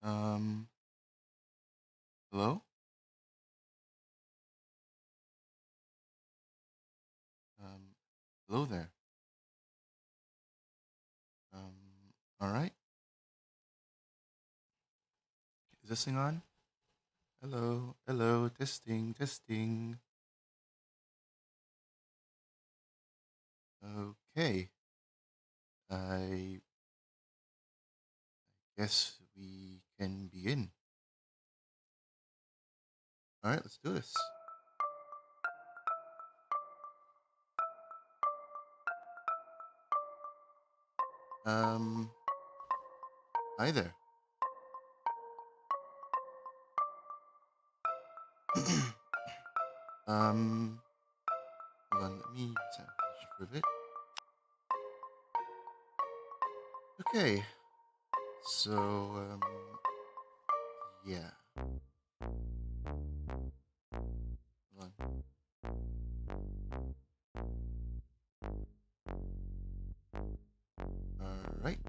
Um, Hello? Um, Hello there. All right. Is this thing on? Hello, hello, testing, testing. Okay. I guess we can begin. All right, let's do this. Hi there. um, Hold on, let me set for a bit. Okay, so, yeah. Hold on. All right.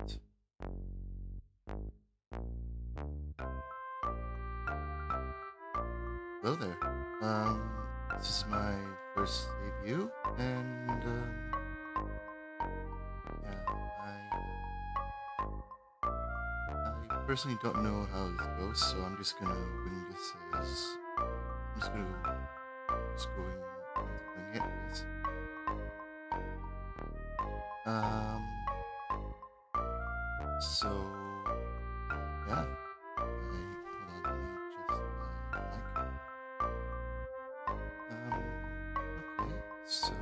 Hello there. This is my first debut, and yeah, I personally don't know how this goes, so I'm just gonna wing this as I'm just gonna just going wing it. As, so yeah. Hold on, let me adjust my mic. Okay, so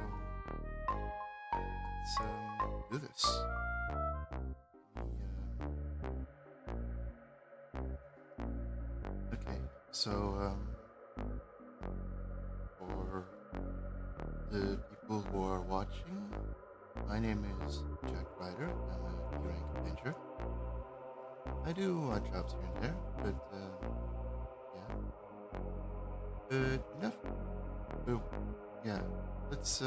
let's do this. Okay, so for the people who are watching, my name is Jack Ryder. I'm a D-rank Avenger. I do odd jobs here and there, but yeah. But enough. But yeah, let's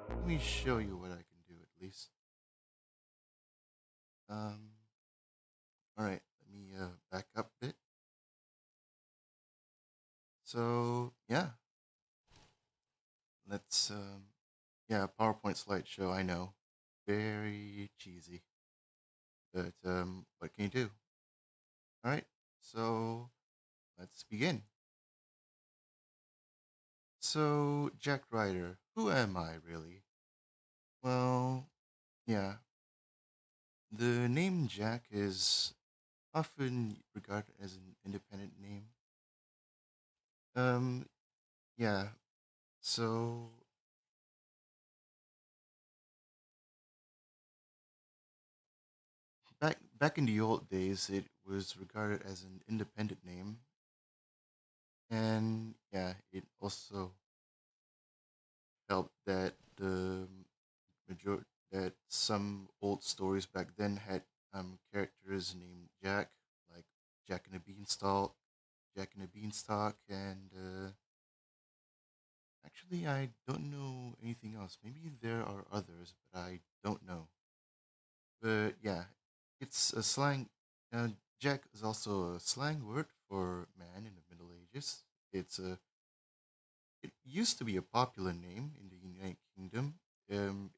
Let me show you what I can do at least. Um, all right, let me back up a bit. So yeah, let's yeah, PowerPoint slideshow. I know, very cheesy, but what can you do? All right, so let's begin. So Jack Ryder, who am I really? Well, yeah, the name Jack is often regarded as an independent name. Um, yeah. So back in the old days, it was regarded as an independent name, and yeah, it also helped that the major that some old stories back then had characters named Jack, like Jack and the Beanstalk, Jack and the Beanstalk, and actually I don't know anything else. Maybe there are others, but I don't know. But yeah, it's a slang. Jack is also a slang word for man in the Middle Ages. It used to be a popular name in the United Kingdom in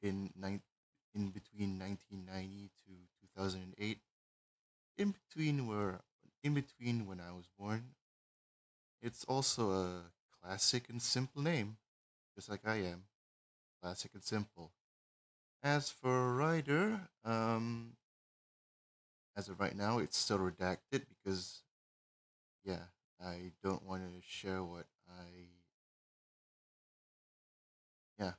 between 1990 to 2008. In between where in between when I was born, it's also a classic and simple name, just like I am, classic and simple. As for Ryder, as of right now, it's still redacted because yeah, I don't want to share what I yeah.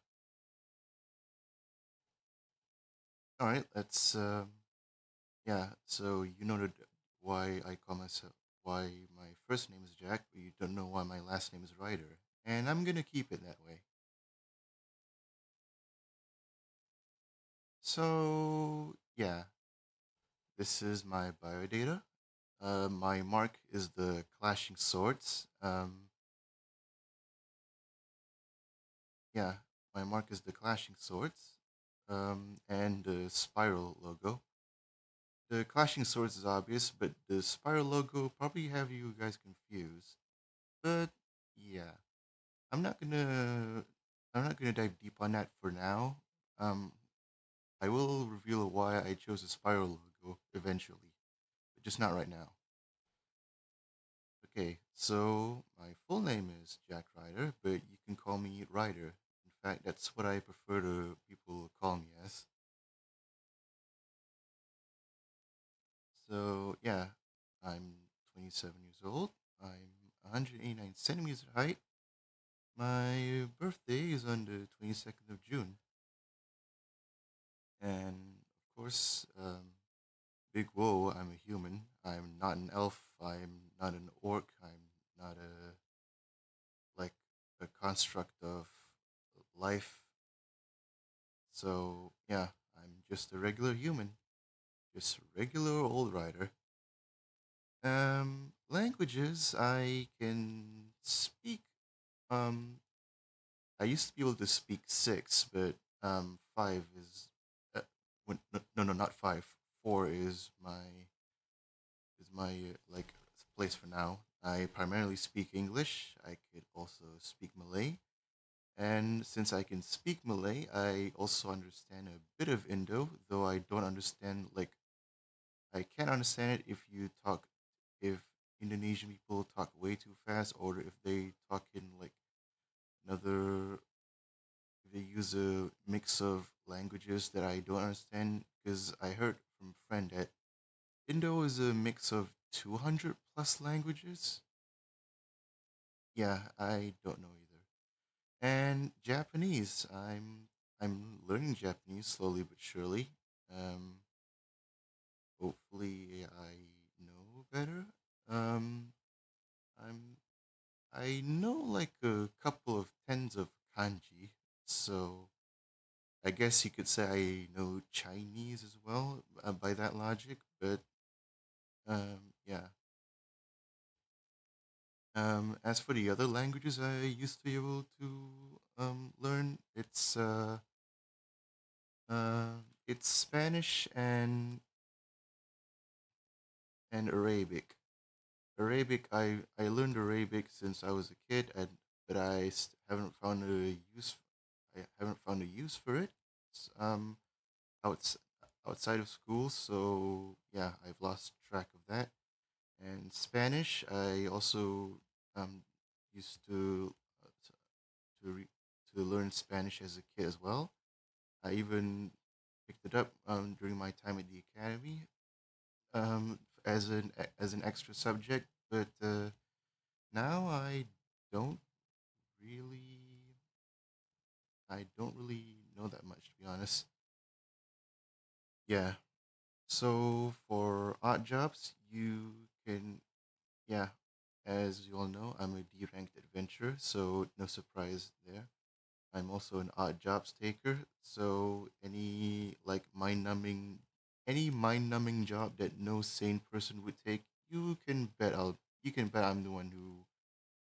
All right, let's yeah. So you know why I call myself why my first name is Jack, but you don't know why my last name is Ryder, and I'm gonna keep it that way. So yeah, this is my biodata. My mark is the clashing swords. Yeah, my mark is the clashing swords, and the spiral logo. The clashing swords is obvious, but the spiral logo probably have you guys confused. But yeah, I'm not gonna I'm not gonna dive deep on that for now. Um, I will reveal why I chose a spiral logo eventually, but just not right now. Okay, so my full name is Jack Ryder, but you can call me Ryder. In fact, that's what I prefer to people call me as. So yeah, I'm 27 years old. I'm 189 centimeters height. My birthday is on the 22nd of June. And of course, big whoa, I'm a human. I'm not an elf. I'm not an orc. I'm not like a construct of life. So yeah, I'm just a regular human, just a regular old rider. Languages I can speak. Um, I used to be able to speak six, but five is no, not five. Four is my like place for now. I primarily speak English. I could also speak Malay, and since I can speak Malay, I also understand a bit of Indo, though I don't understand like I can't understand it if Indonesian people talk way too fast or if they talk in like another if they use a mix of languages that I don't understand because I heard from a friend that Indo is a mix of 200 plus languages. Yeah, I don't know either. And Japanese, I'm learning Japanese slowly but surely. Um, hopefully I know better. Um, I'm I know like a couple of tens of kanji, so I guess you could say I know Chinese as well by that logic. But yeah. As for the other languages I used to be able to learn, it's It's Spanish and Arabic. Arabic, I learned Arabic since I was a kid, but haven't found a use. I haven't found a use for it. Outs, outside of school, so yeah, I've lost track of that. And Spanish, I also um used to re- to learn Spanish as a kid as well. I even picked it up during my time at the academy as an extra subject, but now don't really I don't really know that much, to be honest. Yeah. So for odd jobs, you can yeah, as you all know, I'm a D ranked adventurer, so no surprise there. I'm also an odd jobs taker, so any mind numbing job that no sane person would take, you can bet I'm the one who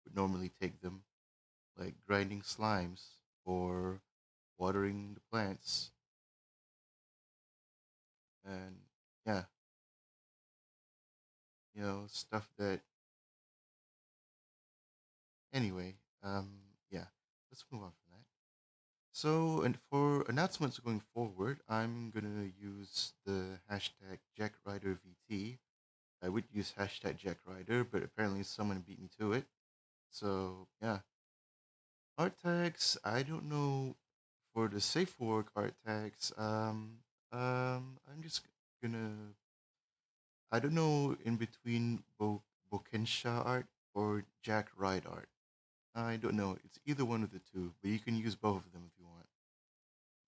would normally take them, like grinding slimes or watering the plants, and yeah, stuff that anyway. Yeah, let's move on from that. So, and for announcements going forward, I'm gonna use the hashtag JackRiderVT. I would use hashtag JackRider, but apparently someone beat me to it. So, yeah. Art tags, I don't know. For the safe for work art tags, I'm just gonna, I don't know in between Bokensha art or Jack Ride art. I don't know. It's either one of the two, but you can use both of them if you want.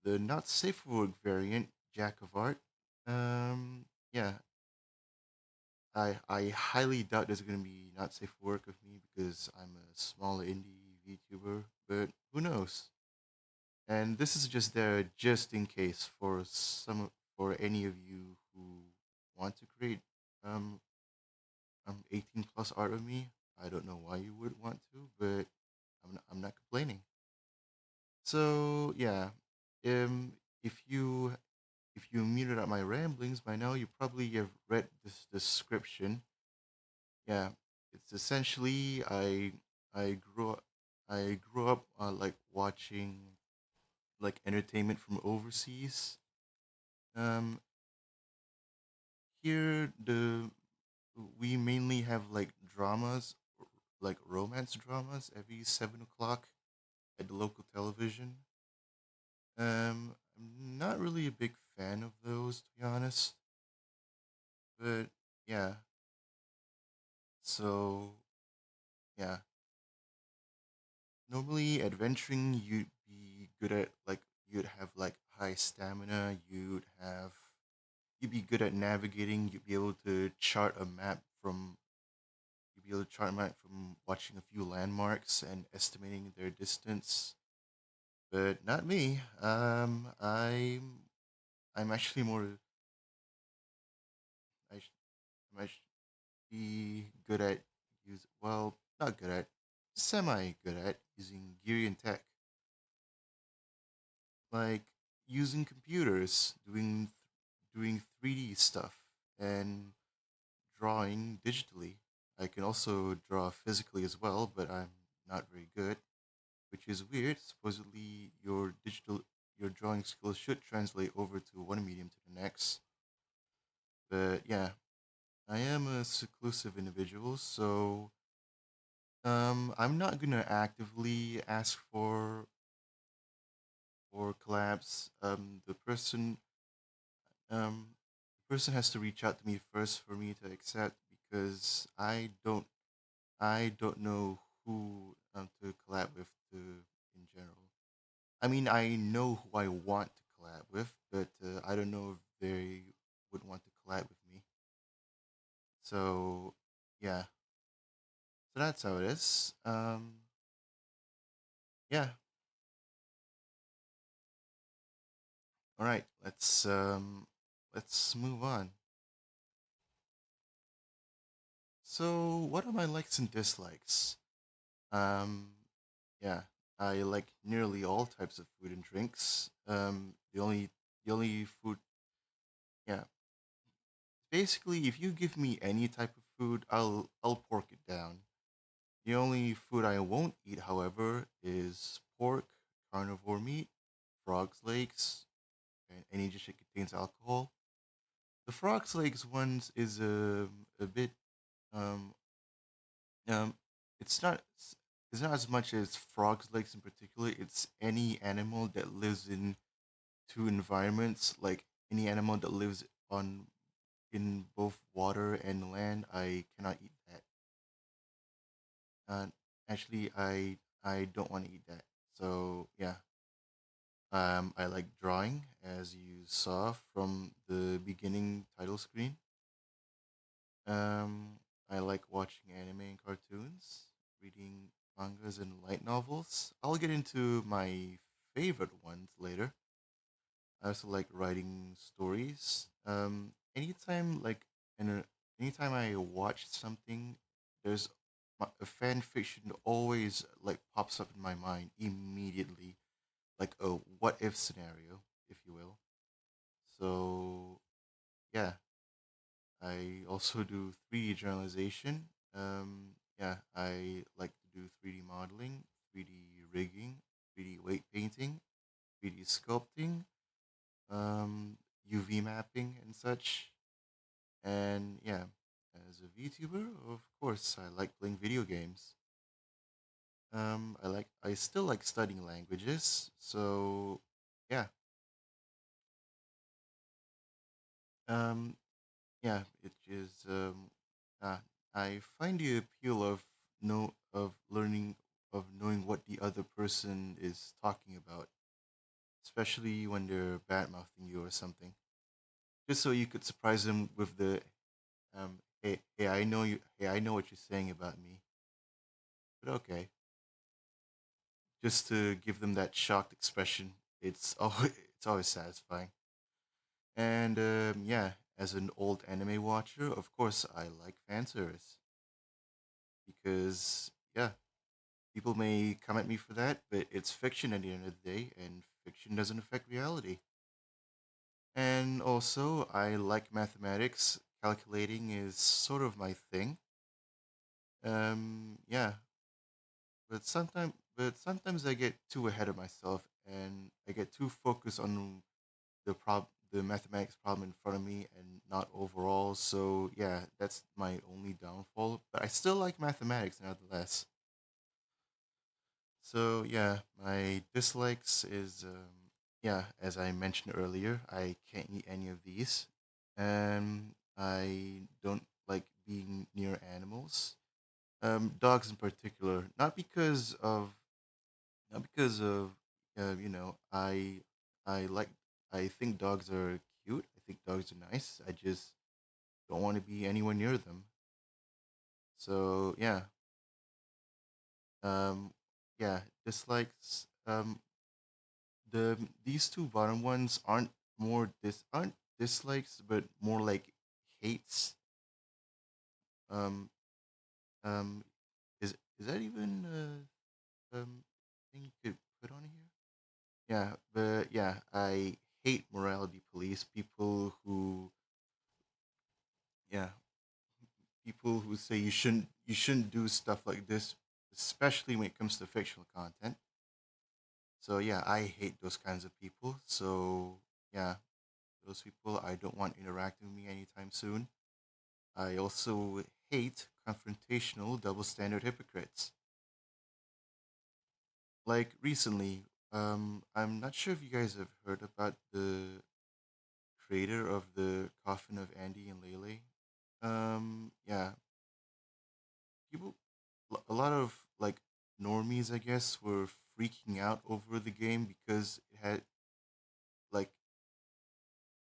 The not safe for work variant, Jack of Art. Yeah, I highly doubt there's gonna be not safe for work of me because I'm a small indie VTuber, but who knows? And this is just there just in case for any of you who want to create um 18 plus art of me. I don't know why you would want to, but I'm not complaining. So yeah, um, if you muted out my ramblings by now, you probably have read this description. Yeah, it's essentially I grew up like watching like entertainment from overseas. Um, Here we mainly have like dramas, like romance dramas every 7 o'clock at the local television. I'm not really a big fan of those, to be honest. But yeah, so yeah, normally adventuring you'd have like high stamina. You'd be good at navigating. You'd be able to chart a map from watching a few landmarks and estimating their distance. But not me. I'm actually more. I might be good at not good at, semi good at using Gerian Tech, like using computers, doing 3D stuff and drawing digitally. I can also draw physically as well, but I'm not very good, which is weird. Supposedly, your drawing skills should translate over to one medium to the next. But yeah, I am a seclusive individual, so I'm not gonna actively ask for collabs. Um, the person has to reach out to me first for me to accept because I don't know who to collab with in general. I mean, I know who I want to collab with, but I don't know if they would want to collab with me. So yeah, so that's how it is. Yeah. All right. Let's move on. So, what are my likes and dislikes? Um, yeah, I like nearly all types of food and drinks. The only food, yeah, basically, if you give me any type of food, I'll pork it down. The only food I won't eat, however, is pork, carnivore meat, frog's legs, and any dish that contains alcohol. The frog's legs ones is a bit um um it's not it's not as much as frog's legs in particular. It's any animal that lives in two environments, like any animal that lives on in both water and land. I cannot eat that. Uh, actually, I don't want to eat that. So yeah, I like drawing, as you saw from the beginning title screen. Um, I like watching anime and cartoons, reading mangas and light novels. I'll get into my favorite ones later. I also like writing stories. Anytime anytime I watch something, there's a fan fiction always like pops up in my mind immediately, like a what if scenario, if you will. So yeah, I also do 3D generalization. Yeah, I like to do 3D modeling, 3D rigging, 3D weight painting, 3D sculpting, UV mapping, and such. And yeah, as a VTuber, of course, I like playing video games. I still like studying languages. So yeah, um, yeah, it is. Uh, I find the appeal of learning of knowing what the other person is talking about, especially when they're bad mouthing you or something, just so you could surprise them with the hey, I know you, hey, I know what you're saying about me, but okay, just to give them that shocked expression. It's always it's always satisfying. And yeah, as an old anime watcher, of course, I like fan service because yeah, people may come at me for that, but it's fiction at the end of the day, and fiction doesn't affect reality. And also, I like mathematics. Calculating is sort of my thing. Yeah, but sometimes I get too ahead of myself, and I get too focused on the mathematics problem in front of me, and not overall. So yeah, that's my only downfall. But I still like mathematics nevertheless. So yeah, my dislikes is yeah, as I mentioned earlier, I can't eat any of these, and I don't like being near animals. Dogs in particular, not because of I like I think dogs are cute. I think dogs are nice. I just don't want to be anywhere near them. So um, yeah, dislikes. These two bottom ones aren't dislikes, but more like hates. Um, um, is that even thing you could put on here? Yeah, but yeah, I hate morality police. Yeah, people who say you shouldn't do stuff like this, especially when it comes to fictional content. So yeah, I hate those kinds of people. So yeah, those people I don't want interacting with me anytime soon. I also hate confrontational double standard hypocrites. Like recently, I'm not sure if you guys have heard about the creator of the Coffin of Andy and Lele. Yeah, people, a lot of like normies, I guess, were freaking out over the game because it had like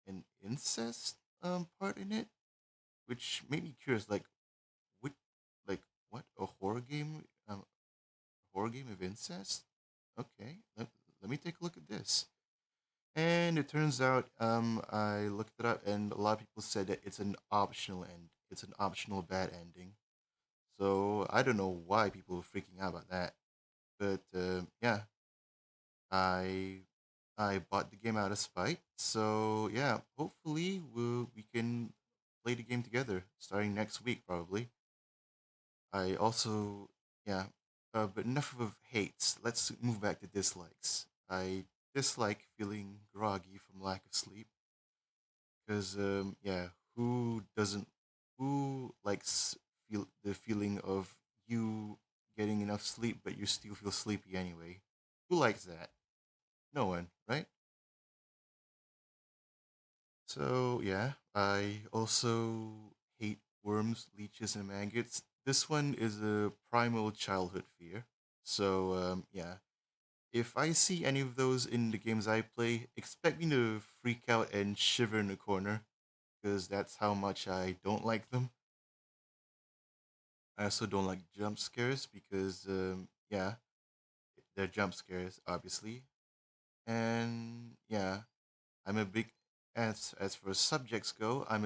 an incest part in it, which made me curious. What, like what a horror game of incest? Okay, let me take a look at this. And it turns out, I looked it up, and a lot of people said that it's an optional end. It's an optional bad ending. So I don't know why people were freaking out about that. But yeah, I I bought the game out of spite. So yeah, hopefully we can play the game together starting next week probably. I also yeah, but enough of hates. Let's move back to dislikes. I dislike feeling groggy from lack of sleep because yeah, who doesn't who likes feel the feeling of you getting enough sleep but you still feel sleepy anyway? Who likes that? No one, right? So yeah, I also hate worms, leeches, and maggots. This one is a primal childhood fear. So yeah, if I see any of those in the games I play, expect me to freak out and shiver in the corner, because that's how much I don't like them. I also don't like jump scares because yeah, they're jump scares obviously, and yeah, I'm a big as for subjects go, I'm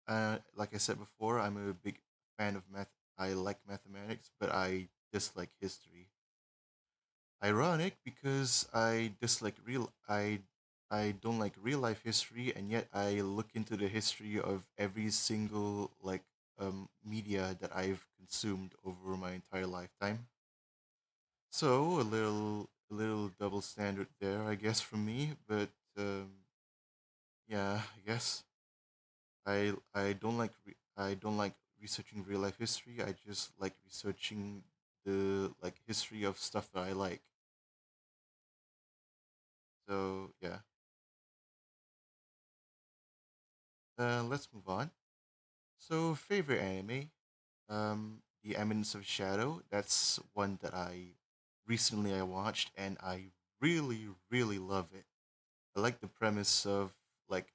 a like I said before, I'm a big fan of math. I like mathematics, but I dislike history. Ironic because I don't like real life history, and yet I look into the history of every single media that I've consumed over my entire lifetime. So a little double standard there, I guess, from me. But yeah, I guess I don't like researching real life history. I just like researching the history of stuff that I like. So yeah, let's move on. So favorite anime, The Eminence of Shadow. That's one that I watched, and I really love it. I like the premise of like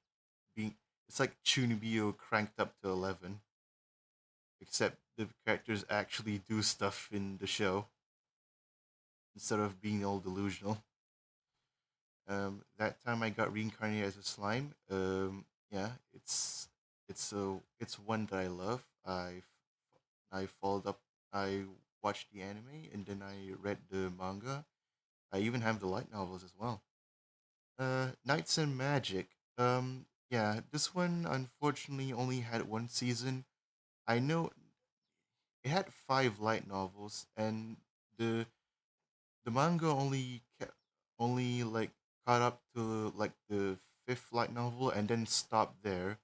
being it's like Chunibyo cranked up to 11, except the characters actually do stuff in the show instead of being all delusional. That time I got reincarnated as a slime. Yeah, it's one that I love. I followed up. I watched the anime and then I read the manga. I even have the light novels as well. Knights and Magic. Yeah, this one unfortunately only had one season. I know it had five light novels, and the the manga only caught up to like the fifth light novel and then stopped there.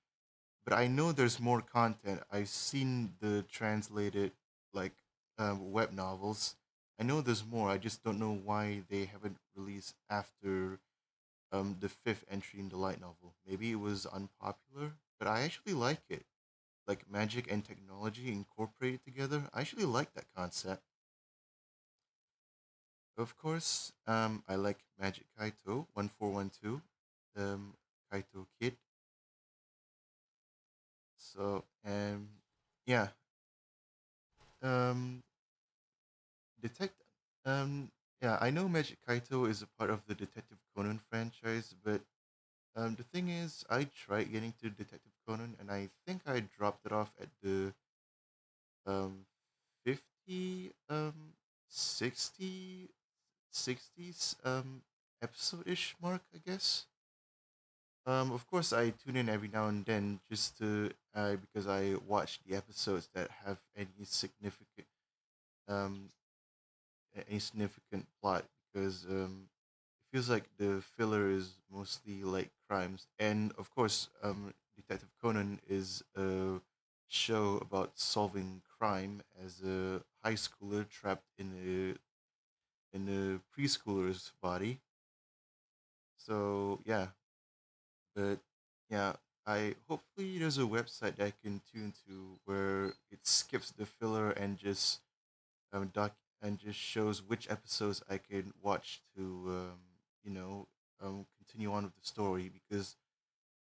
But I know there's more content. I've seen the translated like web novels. I know there's more. I just don't know why they haven't released after the fifth entry in the light novel. Maybe it was unpopular, but I actually like it. Like magic and technology incorporated together. I actually like that concept. Of course, I like Magic Kaito 1412, Kaito Kid. So, yeah, um, detect, yeah, I know Magic Kaito is a part of the Detective Conan franchise, but the thing is, I tried getting to Detective Conan, and I think I dropped it off at the um 50 60 60s episode ish mark, I guess. Of course, I tune in every now and then just to because I watch the episodes that have um any significant plot, because it feels like the filler is mostly like crimes, and of course, Detective Conan is a show about solving crime as a high schooler trapped in a preschooler's body. So yeah, but yeah, I hopefully there's a website that I can tune to where it skips the filler and just doc and just shows which episodes I can watch to you know continue on with the story, because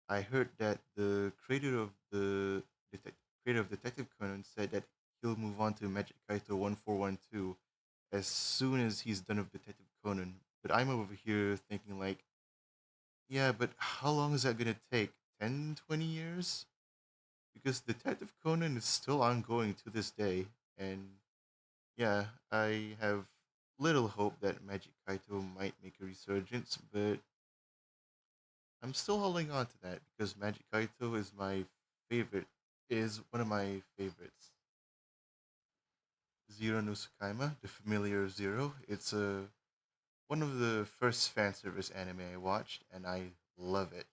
I heard that the creator of Detective Conan said that he'll move on to Magic Kaito 1412 as soon as he's done with Detective Conan. But I'm over here thinking like, yeah, but how long is that gonna take? 10, 20 years? Because Detective Conan is still ongoing to this day, and yeah, I have little hope that Magic Kaito might make a resurgence, but I'm still holding on to that because Magic Kaito is my favorite. Is one of my favorites. Zero no Tsukaima, the familiar Zero. It's one of the first fan service anime I watched, and I love it.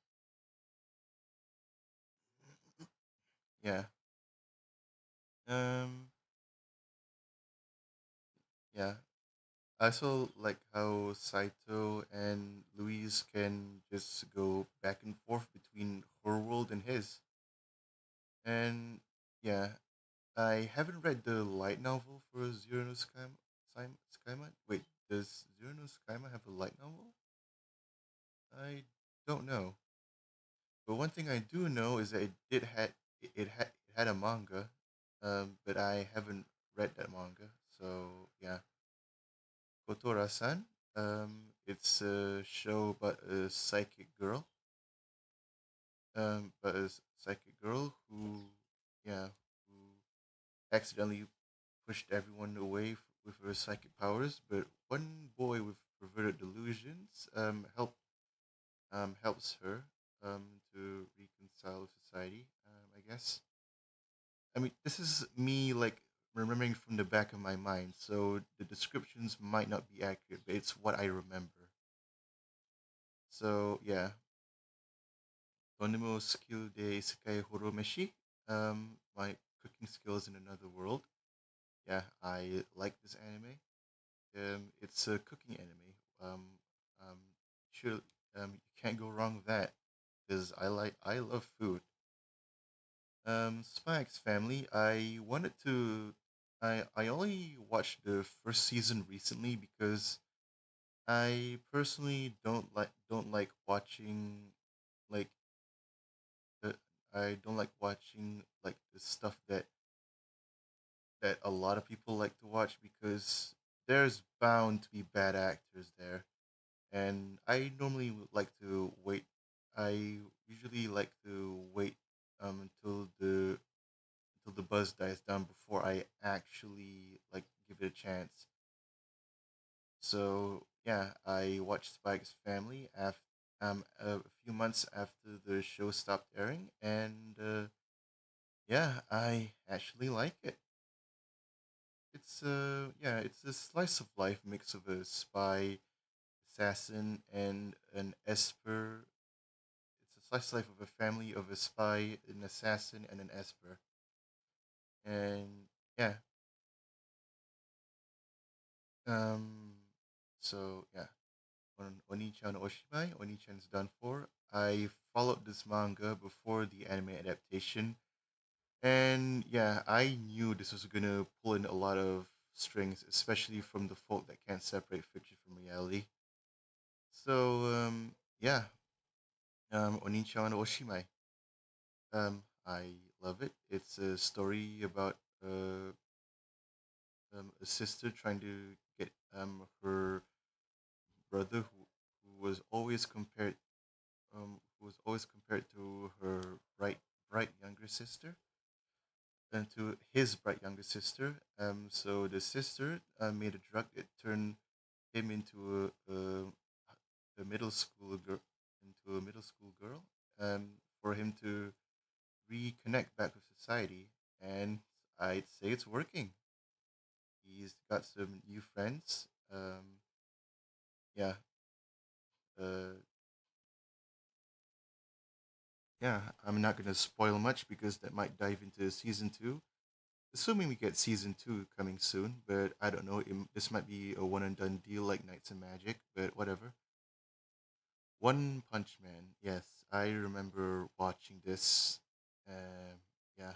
Yeah. Um. Yeah. I also like how Saito and Louise can just go back and forth between her world and his. And yeah, I haven't read the light novel for Zero no Skyma. Wait, does Zero no Skyma have a light novel? I don't know. But one thing I do know is that it had a manga, but I haven't read that manga. So yeah, Kotora-san. It's a show about a psychic girl. But a psychic girl who, yeah, who accidentally pushed everyone away with her psychic powers. But one boy with perverted delusions helps her to reconcile with society. I guess. I mean, this is me like remembering from the back of my mind, so the descriptions might not be accurate, but it's what I remember. So yeah, Tonimo skill de isekai horomeshi. My cooking skills in another world. Yeah, I like this anime. It's a cooking anime. Um, sure, you can't go wrong with that because I love food. Spy X Family. I only watched the first season recently because I personally don't like watching like the I don't like watching like the stuff that a lot of people like to watch because there's bound to be bad actors there, and I normally would like to wait. I usually like to wait until the buzz dies down before I actually like give it a chance. So yeah, I watched Spike's Family after a few months after the show stopped airing, and yeah, I actually like it. It's a slice of life mix of a spy, assassin, and an esper. It's a slice of life of a family of a spy, an assassin, and an esper. And yeah, um, so yeah, on Oni-chan Oshimai, Oni-chan's done for. I followed this manga before the anime adaptation, and yeah, I knew this was gonna pull in a lot of strings, especially from the folk that can't separate fiction from reality. So yeah, Oni-chan Oshimai. I love it. It's a story about uh, a sister trying to get her brother who was always compared who was always compared to her bright younger sister and to his bright younger sister. So the sister made a drug that turned him into a middle school girl, into a middle school girl, for him to reconnect back with society. And I'd say it's working. He's got some new friends. Yeah, uh, yeah. I'm not gonna spoil much because that might dive into season two. Assuming we get season two coming soon, but I don't know. This might be a one and done deal like Knights and Magic, but whatever. One Punch Man. Yes, I remember watching this. Yeah,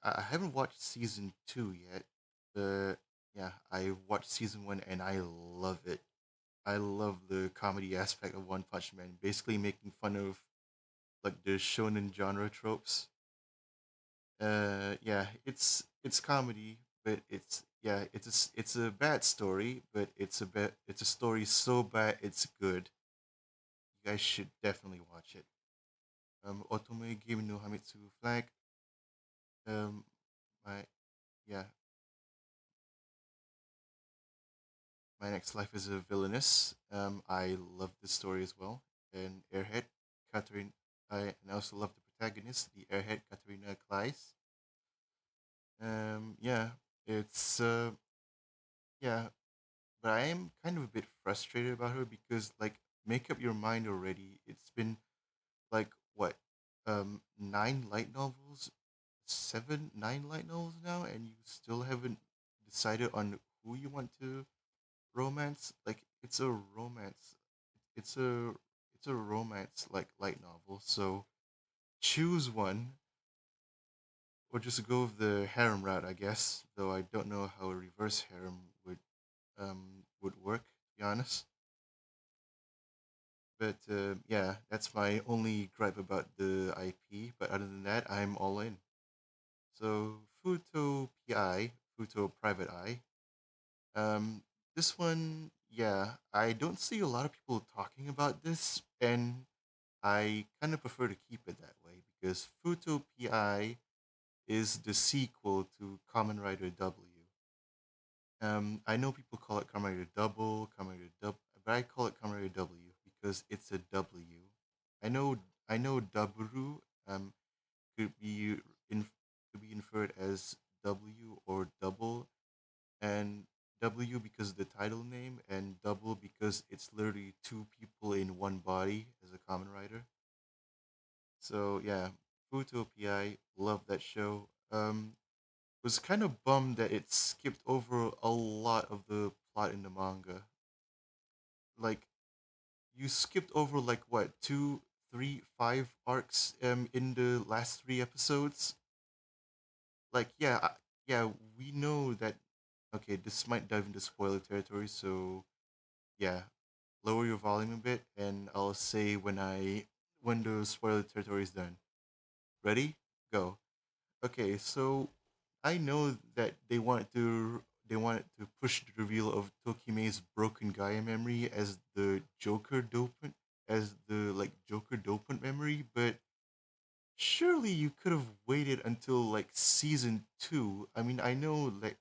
I haven't watched season two yet, but yeah, I watched season one and I love it. I love the comedy aspect of One Punch Man, basically making fun of like the shonen genre tropes. Yeah, it's comedy, but it's a bad story, but it's a story so bad it's good. You guys should definitely watch it. Otome Game no Hamitsu Flag. Um, my yeah, my next life is a villainess. I love this story as well. and airhead Catherine. And I also love the protagonist, the airhead Katerina Kleiss. Yeah, it's yeah, but I am kind of a bit frustrated about her because like make up your mind already. It's been like what, 9 light novels, 9 light novels now, and you still haven't decided on who you want to romance. Like it's a romance. It's a it's a romance like light novel. So choose one, or just go with the harem route, I guess. Though I don't know how a reverse harem would work, to be honest. But yeah, that's my only gripe about the IP. But other than that, I'm all in. So Futo PI, Futo Private Eye. Um, this one, yeah, I don't see a lot of people talking about this, and I kind of prefer to keep it that way because Futo PI is the sequel to Kamen Rider W. I know people call it Kamen Rider Double, Kamen Rider Double, but I call it Kamen Rider W because it's a W. I know, I know Daburu could be in, could be inferred as W or double, and W because of the title name, and double because it's literally two people in one body as a Kamen Rider. So yeah, Futopia, love that show. Was kind of bummed that it skipped over a lot of the plot in the manga. Like you skipped over like what, two, three, 5 arcs in the last 3 episodes. Like yeah, we know that. Okay, this might dive into spoiler territory, so yeah, lower your volume a bit, and I'll say when the spoiler territory is done. Ready? Go. Okay, so I know that they wanted to push the reveal of Tokime's broken Gaia memory as the Joker dopant as the like Joker dopant memory, but surely you could have waited until like season 2. I mean, I know like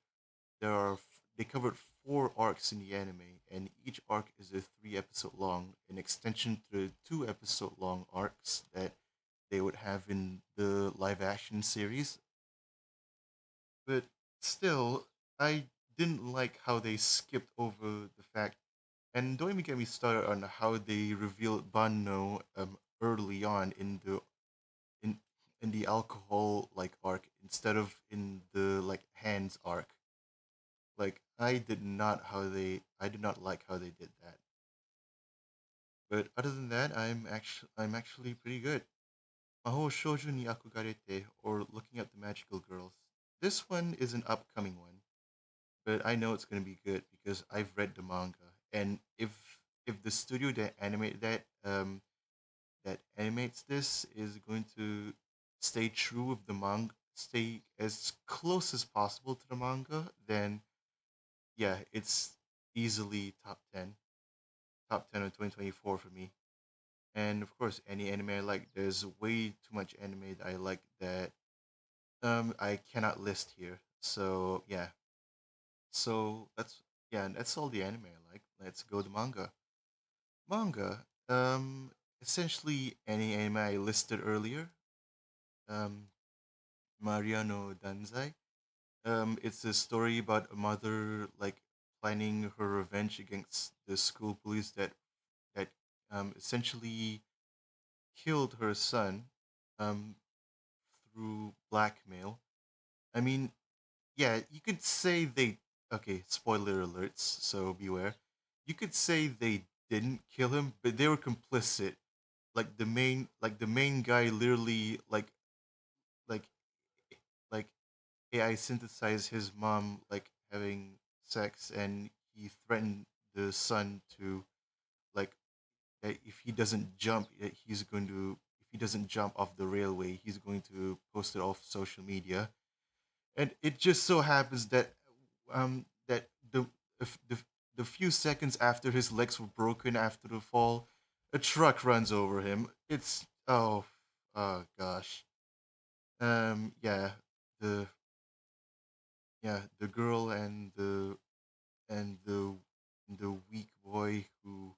they covered 4 arcs in the anime, and each arc is a 3 episode long, an extension to the 2 episode long arcs that they would have in the live action series. But still, I didn't like how they skipped over the fact, and don't even get me started on how they revealed Banno early on in in the alcohol like arc instead of in the like hands arc. Like I did not like how they did that. But other than that, I'm actually pretty good. Maho Shoujo ni Akugarete, or Looking at the Magical Girls. This one is an upcoming one, but I know it's gonna be good because I've read the manga. And if the studio that animates this is going to stay true with the manga, stay as close as possible to the manga, then yeah, it's easily top 10 of 2024 for me. And of course, any anime I like, there's way too much anime that I like that I cannot list here. So yeah, so that's all the anime I like. Let's go to manga. Manga, essentially any anime I listed earlier. Um, Mariano Danzai. It's a story about a mother like planning her revenge against the school police that essentially killed her son um, through blackmail. I mean, yeah, you could say they. Okay, spoiler alerts, so beware. You could say they didn't kill him, but they were complicit. Like the main guy, literally, like, like AI synthesized his mom like having sex, and he threatened the son to like that if he doesn't jump, he's going to if he doesn't jump off the railway, he's going to post it off social media. And it just so happens that that if the few seconds after his legs were broken after the fall, a truck runs over him. It's oh gosh. Yeah, the the girl and the weak boy who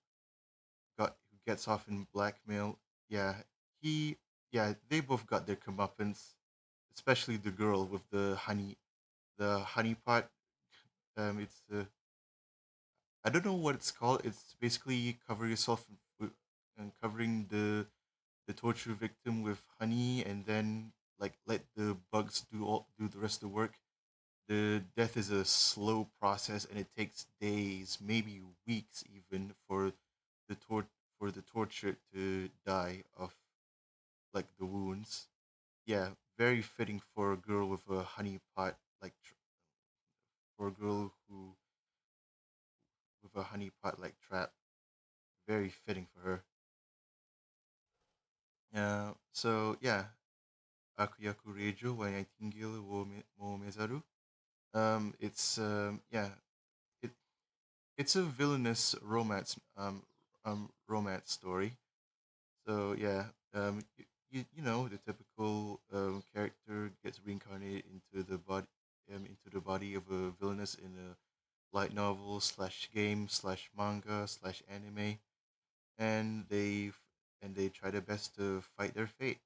gets off in blackmail. Yeah, he yeah, they both got their comeuppance, especially the girl with the honey pot. It's I don't know what it's called. It's basically cover yourself and covering the torture victim with honey, and then like let the bugs do the rest of the work. The death is a slow process, and it takes days, maybe weeks, even the tor- for the torture to die of like the wounds. Yeah, very fitting for a girl with a honey pot, for a girl who with a honey pot like trap. Very fitting for her. So yeah, Akuyaku Reijo wa Nightingale wo Mezaru. Yeah, it it's a villainous romance story. So yeah, you know the typical character gets reincarnated into the body of a villainess in a light novel slash game slash manga slash anime, and they try their best to fight their fate.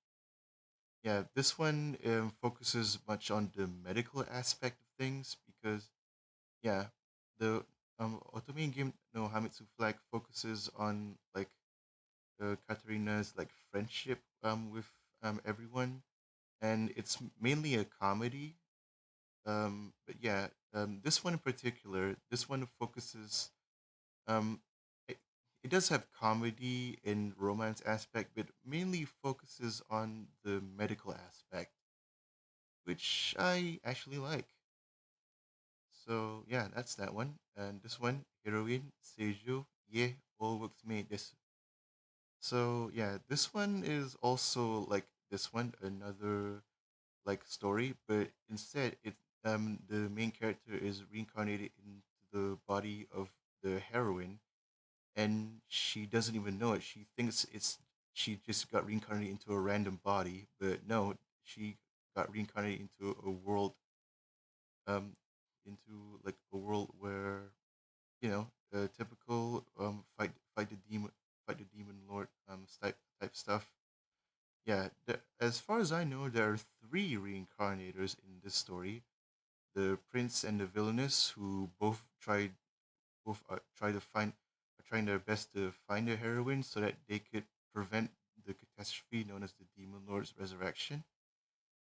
Yeah, this one focuses much on the medical aspect of things because yeah, the Otome game no Hamitsu Flag focuses on like Katarina's like friendship with everyone, and it's mainly a comedy. But yeah, this one in particular, this one focuses um, it, it does have comedy and romance aspect, but mainly focuses on the medical aspect, which I actually like. So yeah, that's that one. And this one, Heroine Seijo Ye All Works Made this. So yeah, this one is also like this one, another like story, but instead the main character is reincarnated into the body of the heroine, and she doesn't even know it. She thinks she just got reincarnated into a random body, but no, she got reincarnated um into a world where the typical fight the demon lord type stuff. Yeah, as far as I know, there are three reincarnators in this story: the prince and the villainess, who both try to find are trying their best to find the heroine so that they could prevent the catastrophe known as the demon lord's resurrection,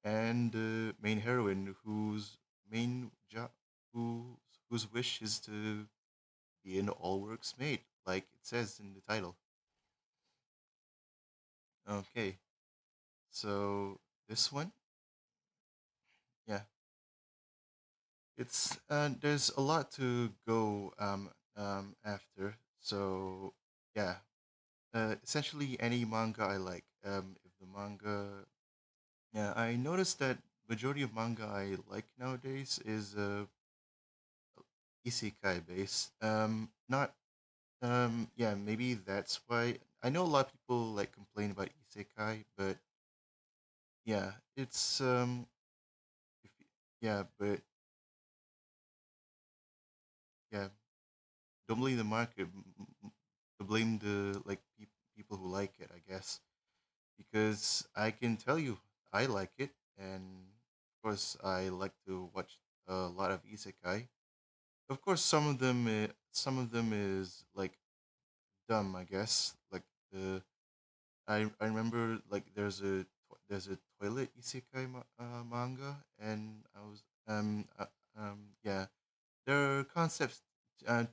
and the main heroine, whose main job whose whose wish is to be an all works mate, like it says in the title. Okay, so this one, yeah, it's there's a lot to go after. So yeah, essentially any manga I like. If the manga, yeah, I noticed that majority of manga I like nowadays is isekai based. Not Yeah, maybe that's why I know a lot of people like complain about isekai, but yeah, it's if, yeah, but yeah, don't blame the market. To blame the people who like it, I guess, because I can tell you I like it, and of course I like to watch a lot of isekai. Of course, some of them is like dumb, I guess. Like I remember like there's a toilet manga, and I was yeah, there are concepts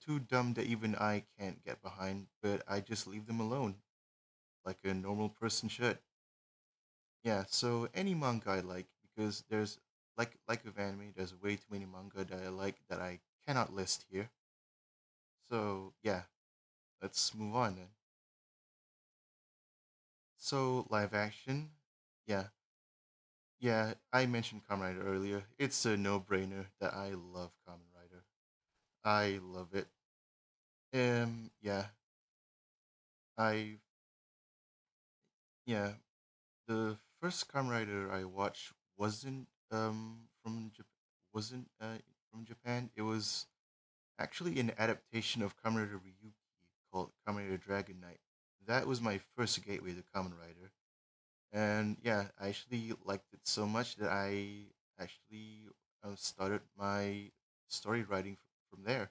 too dumb that even I can't get behind, but I just leave them alone like a normal person should. Yeah, so any manga I like, because there's like with anime, there's way too many manga that I like that I cannot list here. So yeah, let's move on then. So live action, yeah, yeah. I mentioned Kamen Rider earlier. It's a no-brainer that I love Kamen Rider. I love it. Yeah, I yeah. The first Kamen Rider I watched wasn't from Japan. It was actually an adaptation of Kamen Rider Ryuki called Kamen Rider Dragon Knight. that was my first gateway to Kamen Rider. And yeah, I actually liked it so much that I actually started my story writing from there.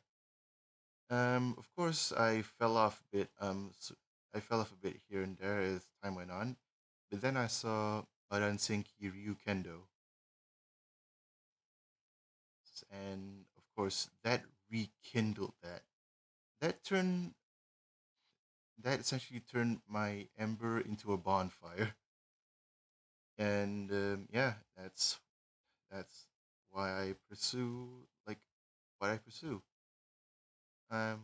Of course, I fell off a bit. I fell off a bit here and there as time went on, but then I saw Aransenki Ryu Kendo, and of course, that rekindled that. That turned that essentially turned my ember into a bonfire, and yeah, that's why I pursue like what I pursue. Um,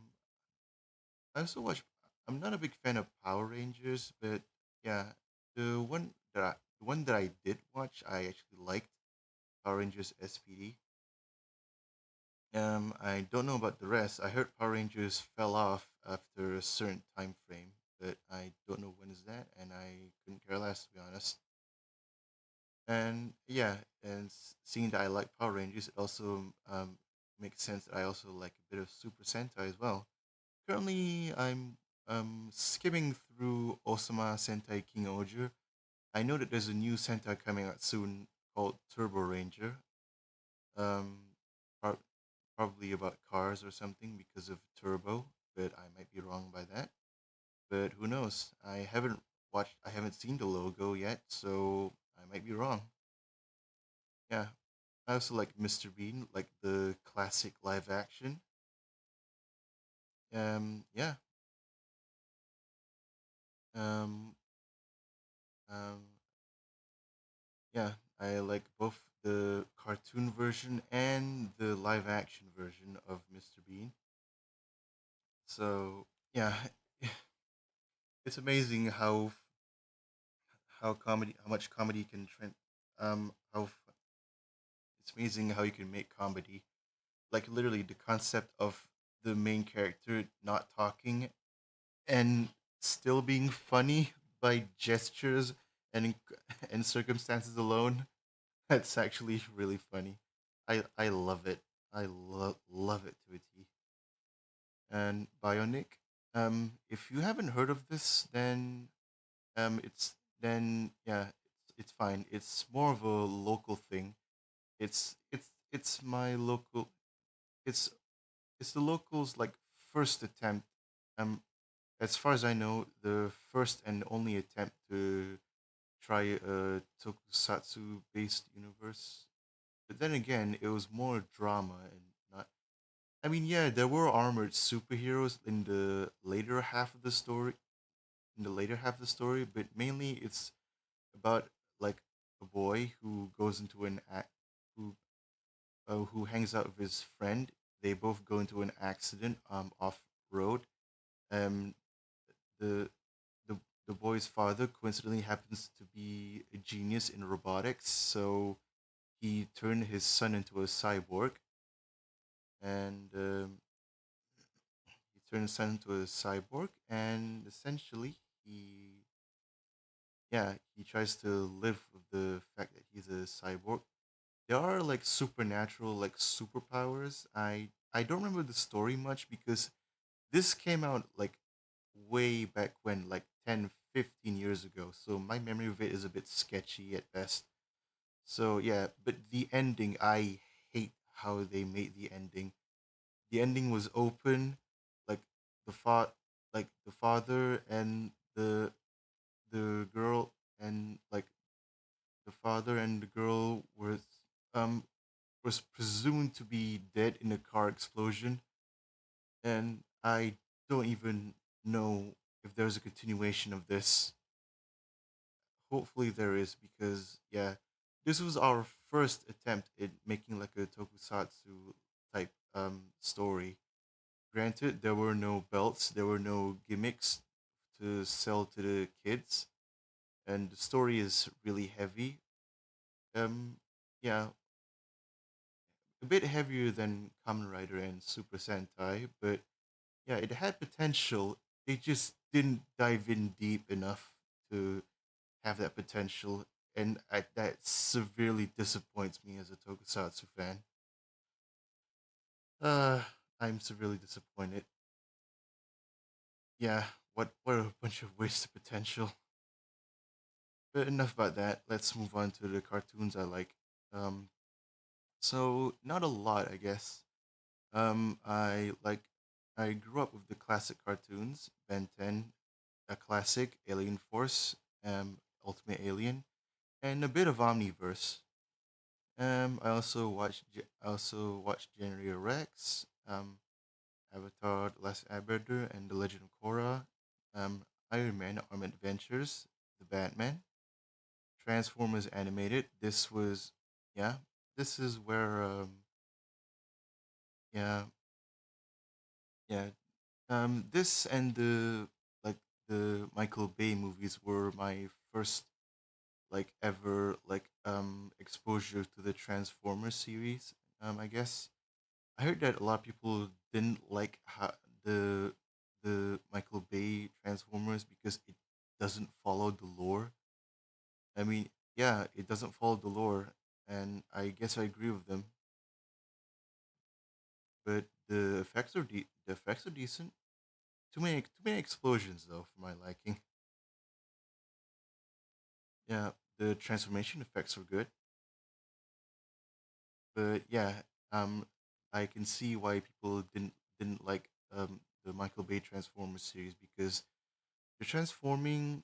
I also watch. I'm not a big fan of Power Rangers, but yeah, the one that I did watch, I actually liked Power Rangers SPD. I don't know about the rest. I heard Power Rangers fell off after a certain time frame, but I don't know when is that, and I couldn't care less to be honest. And yeah, and seeing that I like Power Rangers, it also makes sense that I also like a bit of Super Sentai as well. Currently, I'm skimming through Osama Sentai King Oger. I know that there's a new Sentai coming out soon called Turbo Ranger. Um, prob- Probably about cars or something because of Turbo, but I might be wrong by that. But who knows? I haven't seen the logo yet, so I might be wrong. Yeah, I also like Mr. Bean, like the classic live action. Yeah. Um, um, yeah, I like both the cartoon version and the live action version of Mr. Bean. So yeah, it's amazing how much comedy can trend. How It's amazing how you can make comedy. Like literally, the concept of the main character not talking and still being funny by gestures and and circumstances alone. That's actually really funny. I love it. Love it to a T. And Bionic. If you haven't heard of this, then it's then yeah, it's fine. It's more of a local thing. It's my local. It's it's the locals' like first attempt. Um, as far as I know, the first and only attempt to try a tokusatsu based universe. But then again, it was more drama and not. I mean, yeah, there were armored superheroes in the later half of the story. In the later half of the story, but mainly it's about like a boy who goes into an act who hangs out with his friend. They both go into an accident off road. Um, the the the boy's father coincidentally happens to be a genius in robotics, so he turned his son into a cyborg, and he turned his son into a cyborg, and essentially he tries to live with the fact that he's a cyborg. There are like supernatural like superpowers. I don't remember the story much because this came out like way back when, like 10, 15 years ago. So my memory of it is a bit sketchy at best. So yeah, but the ending, I hate how they made the ending. The ending was open, like the fa- like the father and the girl and like the father and the girl um was presumed to be dead in a car explosion, and I don't even know if there's a continuation of this. Hopefully there is because yeah, this was our first attempt at making like a tokusatsu type story. Granted, there were no belts, there were no gimmicks to sell to the kids, and the story is really heavy. Um, yeah, a bit heavier than Kamen Rider and Super Sentai, but yeah, it had potential. They just didn't dive in deep enough to have that potential, and that severely disappoints me as a Tokusatsu fan. Uh, I'm severely disappointed. Yeah. what a bunch of wasted potential. But enough about that. Let's move on to the cartoons I like. Um, so not a lot, I guess. I like I grew up with the classic cartoons, Ben 10, a classic, Alien Force, Ultimate Alien, and a bit of Omniverse. I also watched Generia Rex, Avatar: The Last Airbender, and The Legend of Korra, Iron Man: Armored Adventures, The Batman, Transformers Animated. Yeah, this is where, yeah, yeah, this and like the Michael Bay movies were my first ever exposure to the Transformers series. I guess I heard that a lot of people didn't like the the Michael Bay Transformers because it doesn't follow the lore. I mean, yeah, it doesn't follow the lore, and I guess I agree with them. But the effects are decent. Too many explosions though for my liking. Yeah, the transformation effects were good, but yeah, um, I can see why people didn't like the Michael Bay Transformers series because the transforming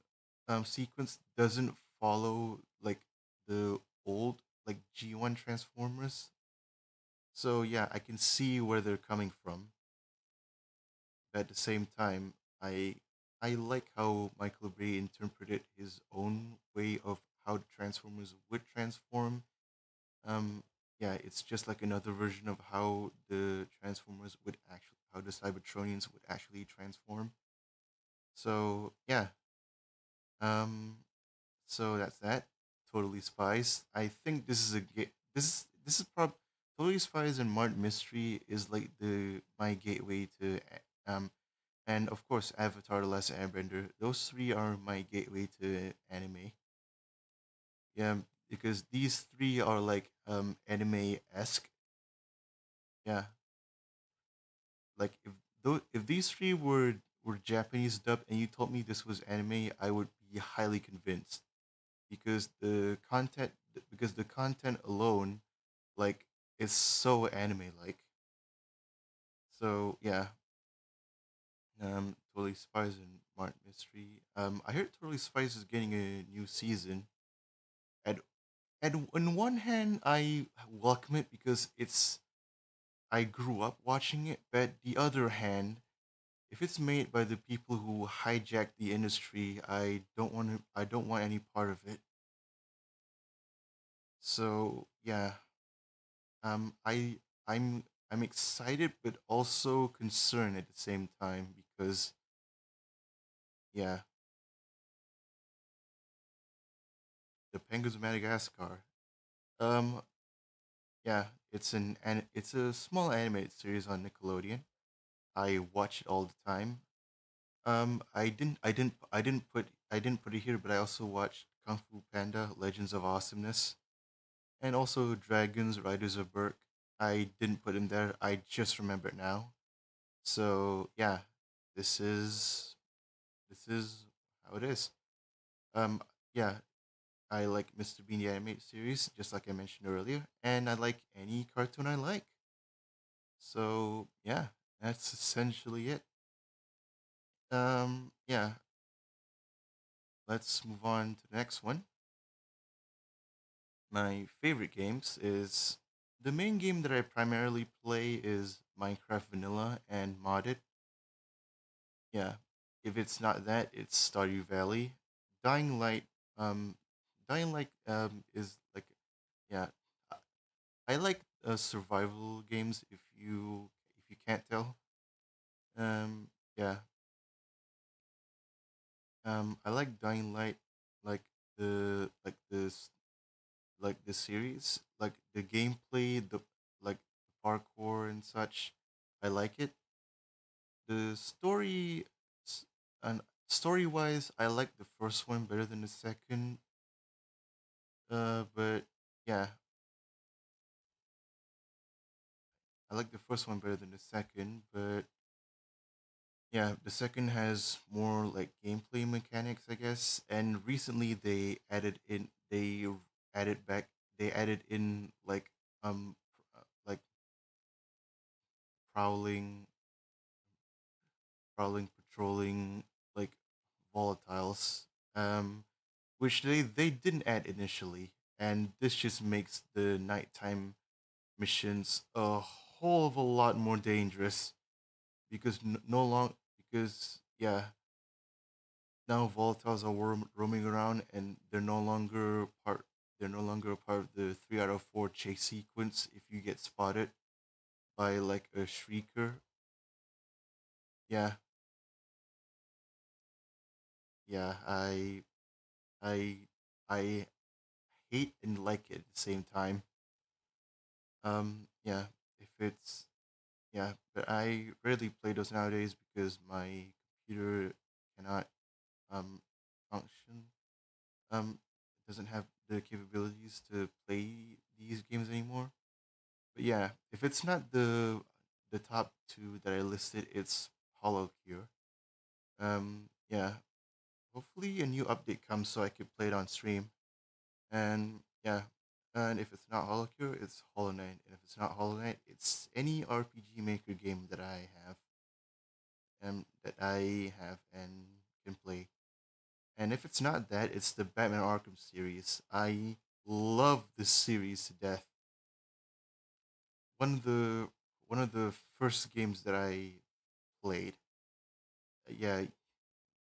sequence doesn't follow the old G1 Transformers. So yeah, I can see where they're coming from. But at the same time, I I like how Michael Bay interpreted his own way of how the Transformers would transform. Um, yeah, it's just like another version of how the Transformers would actually, how the Cybertronians would actually transform. So yeah, um, so that's that. Totally Spies. I think this is a this is prob Totally Spies and Mart Mystery is like the my gateway to and of course Avatar: The Last Airbender. Those three are my gateway to anime. Yeah, because these three are like anime esque. Yeah, like if these three were Japanese dubbed and you told me this was anime, I would be highly convinced because the content alone like is so anime like. So yeah, Totally Spies and Mart Mystery. I heard Totally Spies is getting a new season. And on one hand, I welcome it because I grew up watching it. But the other hand, if it's made by the people who hijacked the industry, I don't want any part of it. So yeah, um, I I'm excited but also concerned at the same time because yeah, the Penguins of Madagascar. Um, yeah, it's a small animated series on Nickelodeon. I watch it all the time. I didn't put it here, but I also watched Kung Fu Panda: Legends of Awesomeness, and also Dragons: Riders of Berk. I didn't put him there. I just remember it now. So yeah, this is this is how it is. Um, yeah, I like Mr. Bean the animated series, just like I mentioned earlier, and I like any cartoon I like. So yeah, that's essentially it. Yeah, let's move on to the next one. My favorite games is the main game that I primarily play is Minecraft Vanilla and modded. Yeah, if it's not that, it's Stardew Valley. Dying Light, um, Dying Light is like yeah, I I like survival games. If you can't tell, yeah, I like Dying Light, like the series, like the gameplay, the parkour and such. I like it. The story, s- and story wise, I like the first one better than the second. But yeah, I like the first one better than the second. But Yeah, the second has more like gameplay mechanics, I guess. And recently added back, they added in like prowling, patrolling, like volatiles, um, which they didn't add initially, and this just makes the nighttime missions a whole of a lot more dangerous because no long because yeah, now volatiles are roaming around and they're no longer a part of the 3 out of 4 chase sequence if you get spotted by like a shrieker. Yeah, yeah, I I hate and like it at the same time. Yeah, if it's yeah, but I rarely play those nowadays because my computer cannot um function. It doesn't have the capabilities to play these games anymore. But yeah, if it's not the top two that I listed, it's Hollow Cure. Yeah, hopefully a new update comes so I could play it on stream. And yeah, and if it's not Hollow Cure, it's Hollow Knight. And if it's not Hollow Knight, it's any RPG Maker game that I have and can play. And if it's not that, it's the Batman Arkham series. I love this series to death. One of the one of the first games that I played. Yeah,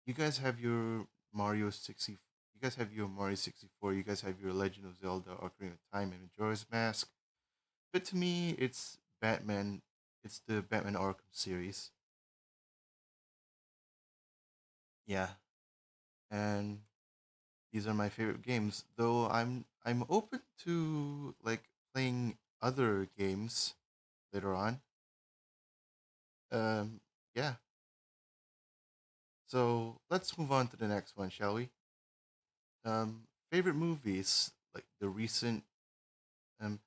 you guys have your Mario 60. You guys have your Mario 64. You guys have your Legend of Zelda: Ocarina of Time and Majora's Mask. But to me, it's Batman. It's the Batman Arkham series. Yeah, and these are my favorite games. Though I'm open to like playing other games later on. Um, yeah. So let's move on to the next one, shall we? Favorite movies like the recent. Um,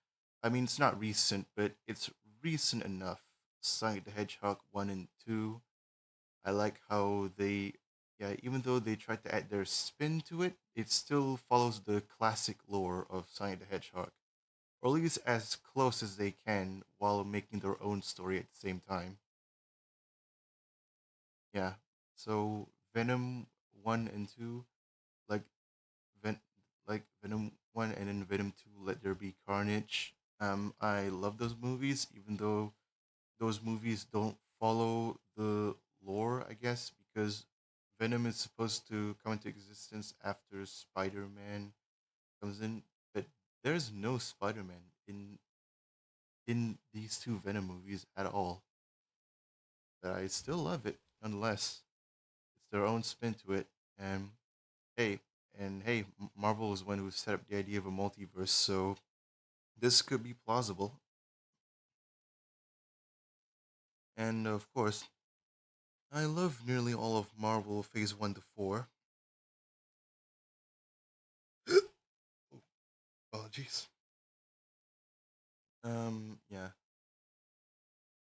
I mean it's not recent, but it's recent enough. Sonic the Hedgehog 1 and 2. I like how yeah, even though they tried to add their spin to it, it still follows the classic lore of Sonic the Hedgehog, or at least as close as they can while making their own story at the same time. Yeah. So Venom 1 and 2, like Ven- like Venom 1 and then Venom 2, Let There Be Carnage. I love those movies, even though those movies don't follow the lore, I guess, because Venom is supposed to come into existence after Spider Man comes in, but there's no Spider Man in these two Venom movies at all. But I still love it nonetheless. It's their own spin to it, and hey, Marvel is one who set up the idea of a multiverse, so this could be plausible. And of course, I love nearly all of Marvel Phase 1 to 4. Apologies. Yeah.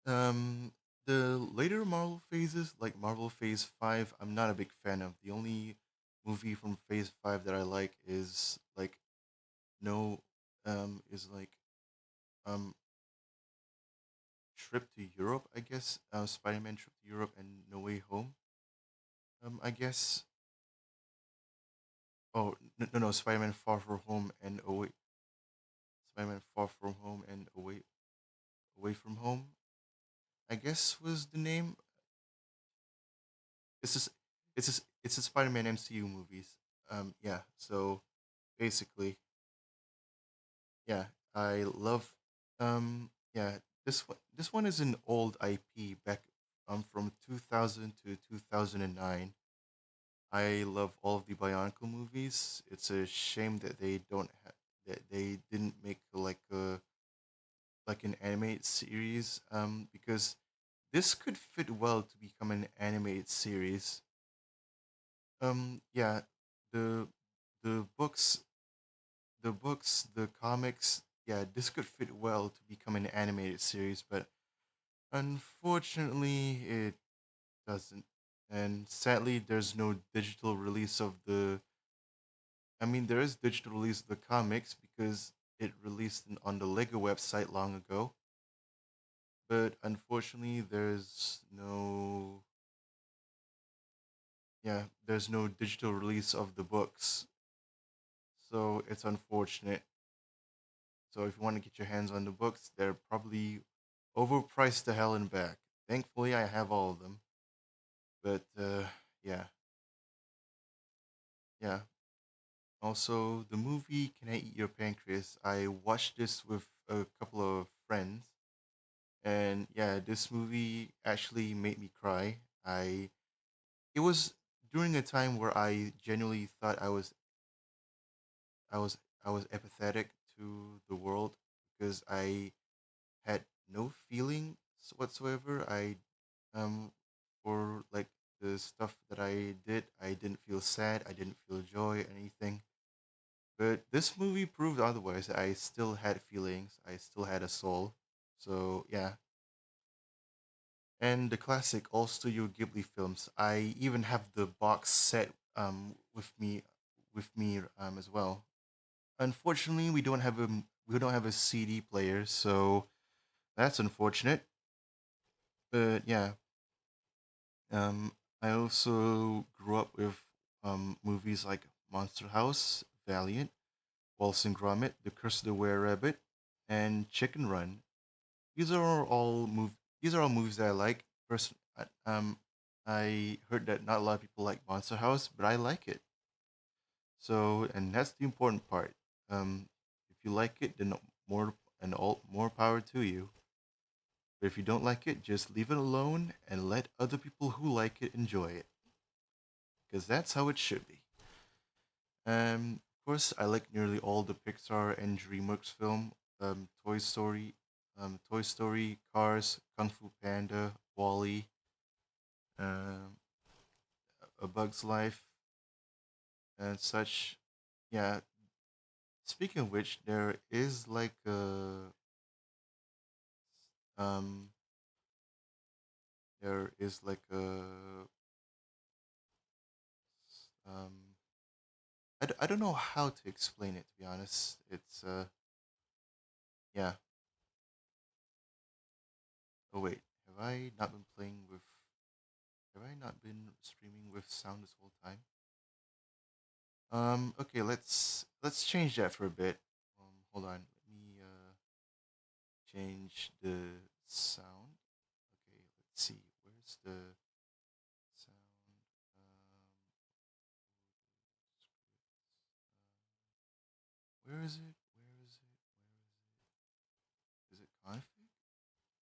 Um, the later Marvel phases, like Marvel Phase 5, I'm not a big fan of. The only movie from Phase 5 that I like is like no is like um Trip to Europe, I guess. Spider-Man Trip to Europe and No Way Home. I guess. Oh no, Spider-Man Far From Home and Away. Spider-Man Far From Home and Away from Home. I guess was the name. It's just it's a Spider-Man MCU movies. Yeah. So basically, yeah, I love. Yeah, this one is an old IP back from 2000 to 2009. I love all of the Bionicle movies. It's a shame that they didn't make like an animated series because this could fit well to become an animated series. Yeah, the the books, the comics, yeah, this could fit well to become an animated series, but unfortunately, it doesn't. And sadly, there's no digital release of the. I mean, there is digital release of the comics because it released on the Lego website long ago. But unfortunately, there's no digital release of the books. So it's unfortunate. So if you want to get your hands on the books, they're probably overpriced to hell and back. Thankfully, I have all of them. But yeah, yeah. Also, the movie "Can I Eat Your Pancreas?" I watched this with a couple of friends, and yeah, this movie actually made me cry. I It was during a time where I genuinely thought I was I was apathetic to the world because I had no feelings whatsoever. Um for like the stuff that I did, I didn't feel sad, I didn't feel joy, anything. But this movie proved otherwise. I still had feelings. I still had a soul. So yeah. And the classic all Studio Ghibli films. I even have the box set with me as well. Unfortunately, we don't have a CD player, so that's unfortunate. But yeah, I also grew up with movies like Monster House, Valiant, Wallace and Gromit, The Curse of the Were Rabbit, and Chicken Run. These are all mov- These are all movies that I like. I heard that not a lot of people like Monster House, but I like it. So, and that's the important part. If you like it, then more power to you. But if you don't like it, just leave it alone and let other people who like it enjoy it, because that's how it should be. Of course, I like nearly all the Pixar and DreamWorks film. Toy Story, Cars, Kung Fu Panda, Wally, um, A Bug's Life, and such. Yeah. Speaking of which, um, there is like a um, I don't know how to explain it, to be honest. It's yeah. Oh wait, have I not been streaming with sound this whole time? Okay, let's change that for a bit. Hold on. Let me change the sound. Okay, let's see. Where's the sound? Where is it? Where is it? Is it config?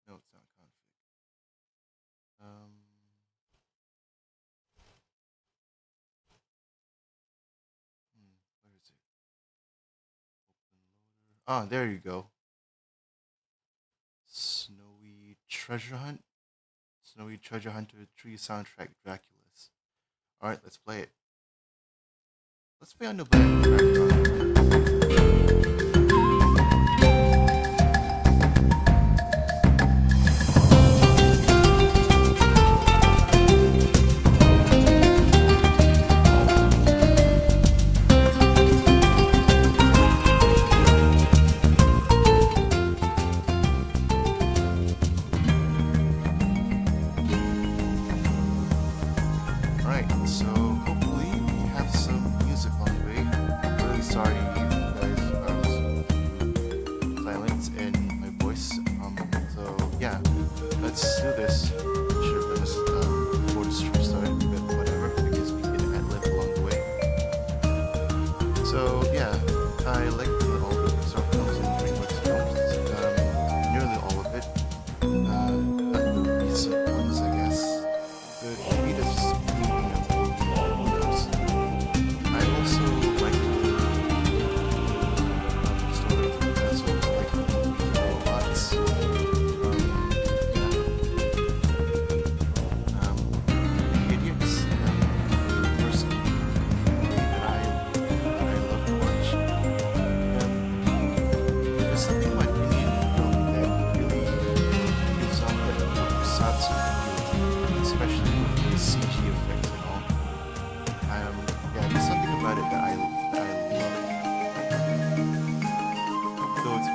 No, it's not config. Um, where is it? Open loader. Ah, there you go. Snowy Treasure Hunt. Snowy Treasure Hunter 3 soundtrack Dracula's. Alright, let's play it. Let's play on the black background. Alright, so hopefully we have some music on the way. I'm really sorry if you guys are listening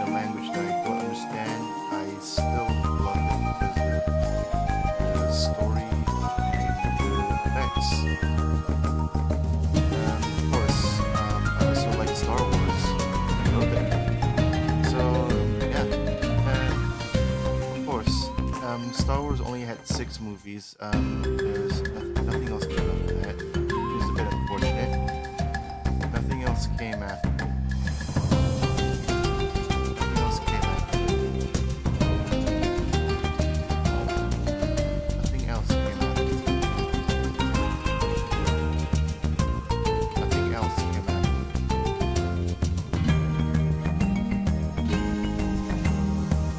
a language that I don't understand, I still love it because of the story and the effects. Of course, I also like Star Wars. I know that. So yeah, and of course, Star Wars only had 6 movies. There's nothing else came after that, which is a bit unfortunate. Nothing else came after. Nothing else came after. Nothing else came after. Nothing else came after.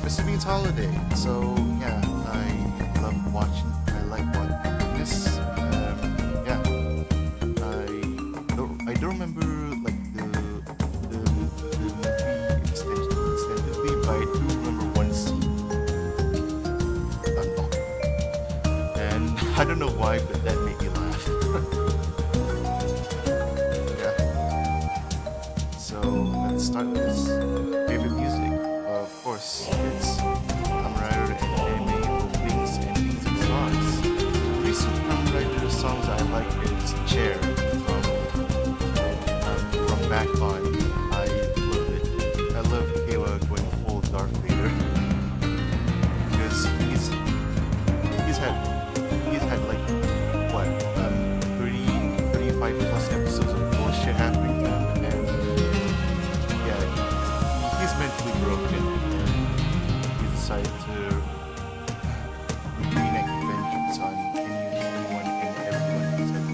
Mr. Bean's Holiday. So yeah, I love watching. I like watching this. Yeah, I don't remember like the movie extensively, but I do remember one scene. And I don't know why, but that made me laugh. Yeah. So let's start with this. Favorite music. Of course, it's Kamen Rider and anime openings, endings, and songs. Recent Kamen Rider songs I like is Chair from Back On. I love it. I love Keiwa going full Darth Vader because he's had like what 35 plus episodes of bullshit happening to him, and yeah, he's mentally broken. He decided to reenact vengeance on anyone and everyone who said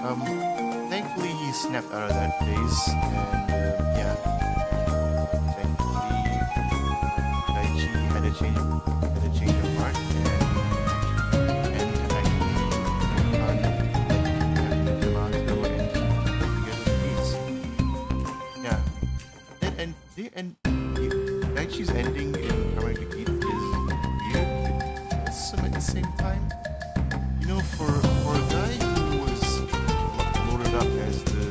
wrongly. Thankfully he snapped out of that phase, and yeah, thankfully Daichi had a change of heart and actually on like Yamato and together peace. Yeah, and Daichi's ending in Kamen Rider Geats is weird but awesome at the same time. You know, for a guy who was loaded up as the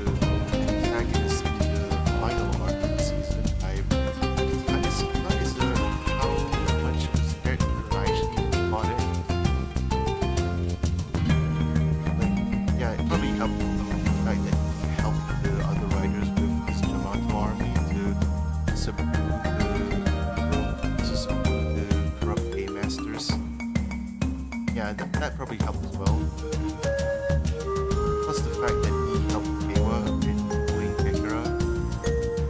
antagonist in the final arc of the season, I'm kind of surprised at how much his character I actually bought in. Like, yeah, it probably helped the fact that he helped the other writers with his Yamato army to subdue the corrupt paymasters. Yeah, that probably helped as well. Plus the fact that he helped Keiwa in bullying Kekara.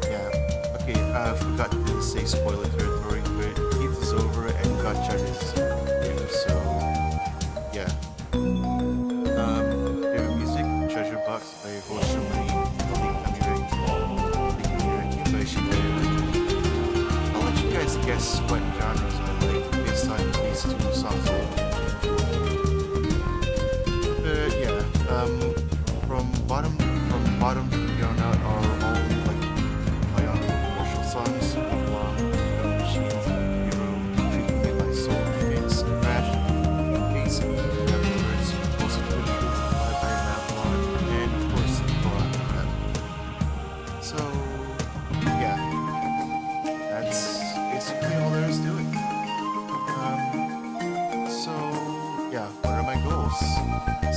Yeah, okay, I forgot to say spoiler territory, but Geats is over and Gotcha is new, so yeah. Favorite music, Treasure Box by Hoshimori, by Shibuya. I'll let you guys guess what genres I like based on these 2 songs alone. But yeah, from bottom to here on out are all like Bionic commercial songs, Long, Machines, Hero, Treat Me Like Soul Remix, Crash, Case, Vtubers, Closer to the Truth, Bye Bye Babylon, and of course, Karate Rap. So yeah, that's basically all there is to it. So yeah, what are my goals?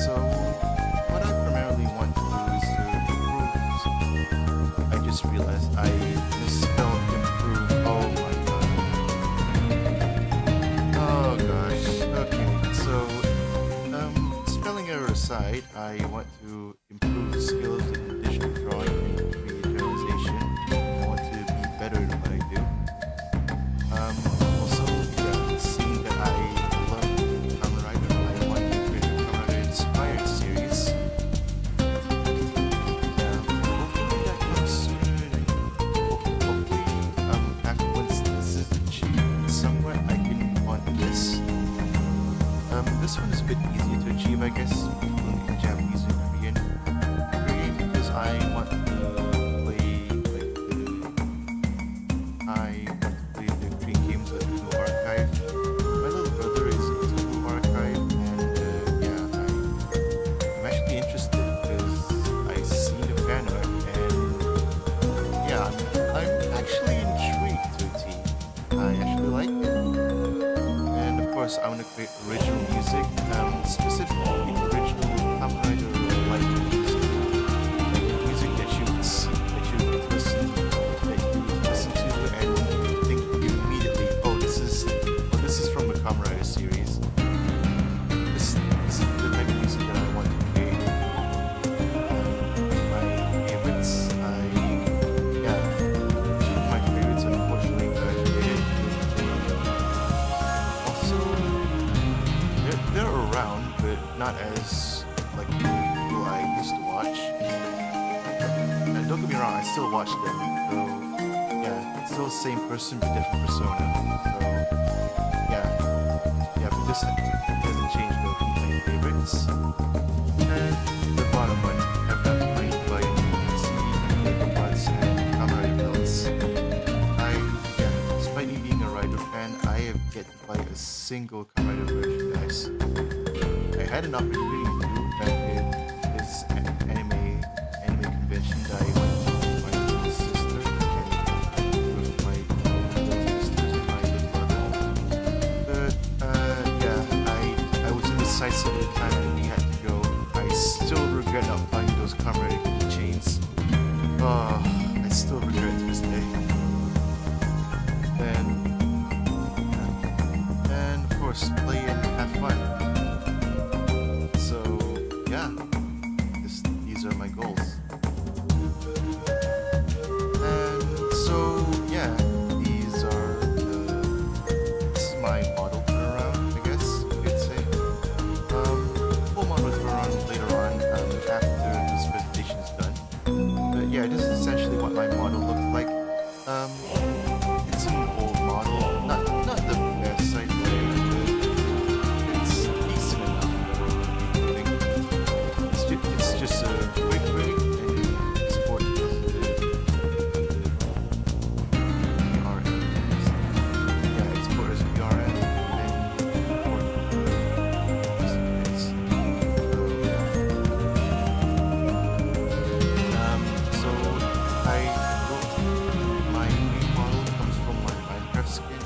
So what I primarily want to do is to improve. I just realized I misspelled improve. Oh my god. Oh gosh. Okay, so spelling error aside, I want to improve the skills in digital drawing and 3D generalization. I want to be better at what I do. Also, yeah, seeing that I love Kamen Rider, I want to create a Kamen Rider inspired series. Yeah, hopefully that comes soon. Hopefully, after once this is achieved somewhere, I can move on to this. This one is a bit easier to achieve, I guess, in Japanese and Korean. Korean because I want to play like the Korean games with Blue Archive. My little brother is into Blue Archive, and yeah, I'm actually interested because I've seen the fan art, and yeah, I'm actually course, I want to create original music, specifically original copyrighted or like music, music that you would see, that you would listen to, and think immediately, this is from the Kamen Rider series. This is the type of music that I want to create. My favorites, two of my favorites unfortunately graduated. Also, they're around, but not as like people I used to watch. And don't get me wrong, I still watch them. So yeah, still the same person but different persona. So yeah, but this hasn't changed though. My favorites. And the bottom one, I've got played by PC and Lego Parts and Kamen Rider builds. Despite me being a Rider fan, I have yet to buy a single Kamen Rider version, guys. I had an opportunity to back at this anime convention that I went to with my little sister and with my little sisters and my little brother. But I was indecisive at the time and we had to go. I still regret not buying those Kamen Rider keychains. Oh, I still regret it to this day. And of course, play and have fun. So yeah, these are my goals. And so yeah, this is my model turnaround, I guess you could say. Full model turnaround later on after this presentation is done. But yeah, this is essentially what my model looks like. It's an old model, not the best I'd say, but it's decent enough for me. It's just a quick rig and export the VRM. Yeah, export as VRM and import the images. So my main model comes from my Minecraft skin,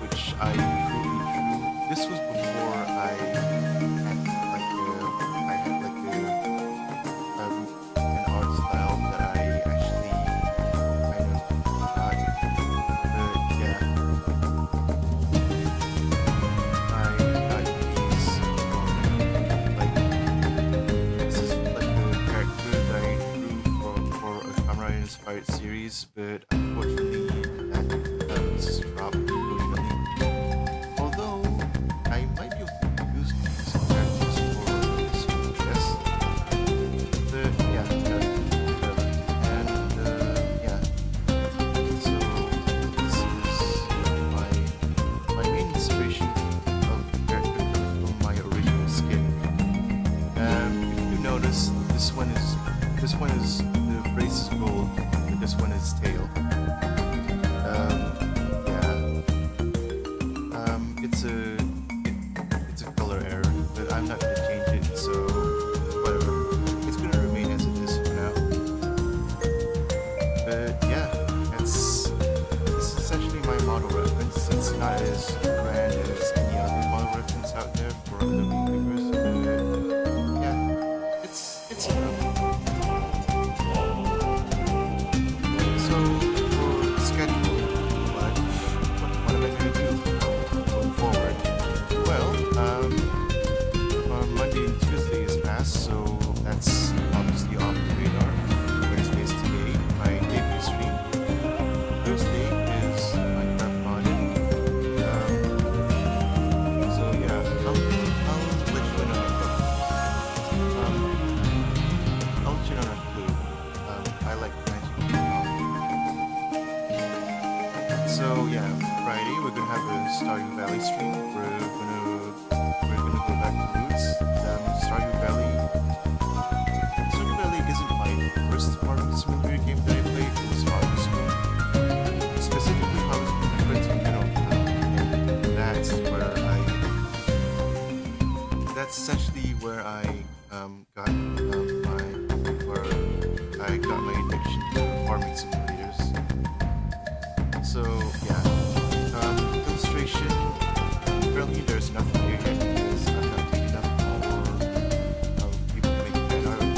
which I truly drew. This was before I had an art style that I actually kind of forgot. But yeah, I got these this is like a character that I drew for a Kamen Rider inspired series, but unfortunately this is dropped unfortunately. Although I might be able to use these characters for this one, yes. But yeah, whatever. And yeah. So this is my main inspiration of the character comes from my original skin. If you notice, this one is the brace is gold, but this one is tail. It's a color error, but I'm not gonna change it, so whatever. It's gonna remain as it is for now. But yeah, this is essentially my model reference. It's not as grand as any other model reference out there for other Vtubers, but yeah, it's enough. So for schedule, what am I gonna do going forward? Well, Monday and Tuesday is past, so that's obviously off the radar. Wednesday is today, my debut stream. Thursday is Minecraft modded. So yeah, I'll let you know. I'll let you know a clue. I like magic. So yeah, Friday we're gonna have a Stardew Valley stream. We're gonna go back to roots. Stardew Valley isn't my first farming simulator game that I played. It was Harvest Moon, specifically Harvest Moon and Friends of Mineral. And that's essentially where I got my addiction to farming simulators. So yeah, illustration. Apparently, there's enough to do here because I'm not taking enough for people to make a fan art of me.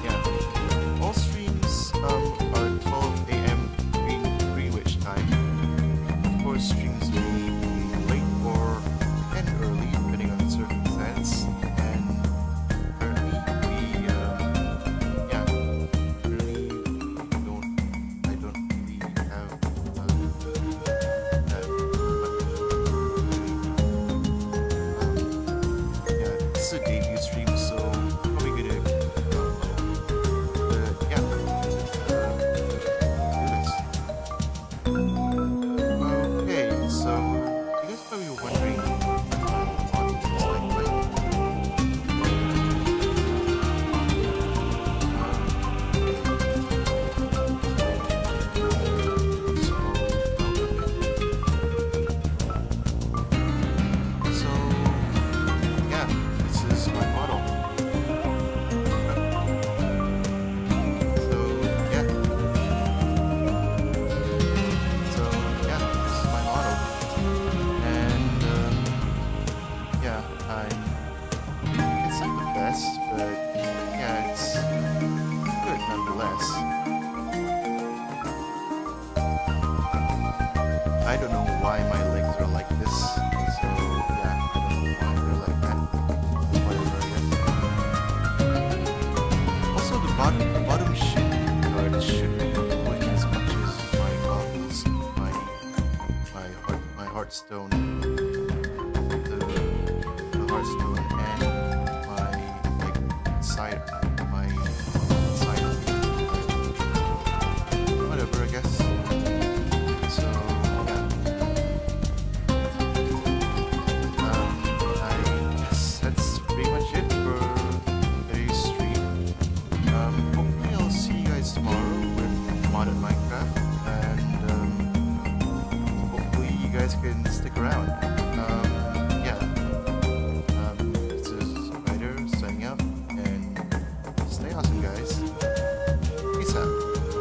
Yeah, all streams are 12 a.m. Greenwich time. Of course, streams may be late or end early depending on the circumstance. And currently, I don't really have that much. This is a debut stream, so probably gonna but yeah, do this. Okay, so you guys probably were wondering what audience is like, right? So yeah, this is my model. So yeah, this is my model, and yeah, it's not the best, but yeah, it's good nonetheless. I don't know why my legs are like this, so yeah, I don't know why they're like that. Whatever, I guess. Also, the bottom shin guard should be doing as much as my goggles, my heartstone, the heartstone, and my side. Whatever, I guess. So yeah. I guess that's pretty much it for today's stream. Hopefully I'll see you guys tomorrow with modded Minecraft, and hopefully you guys can stick around.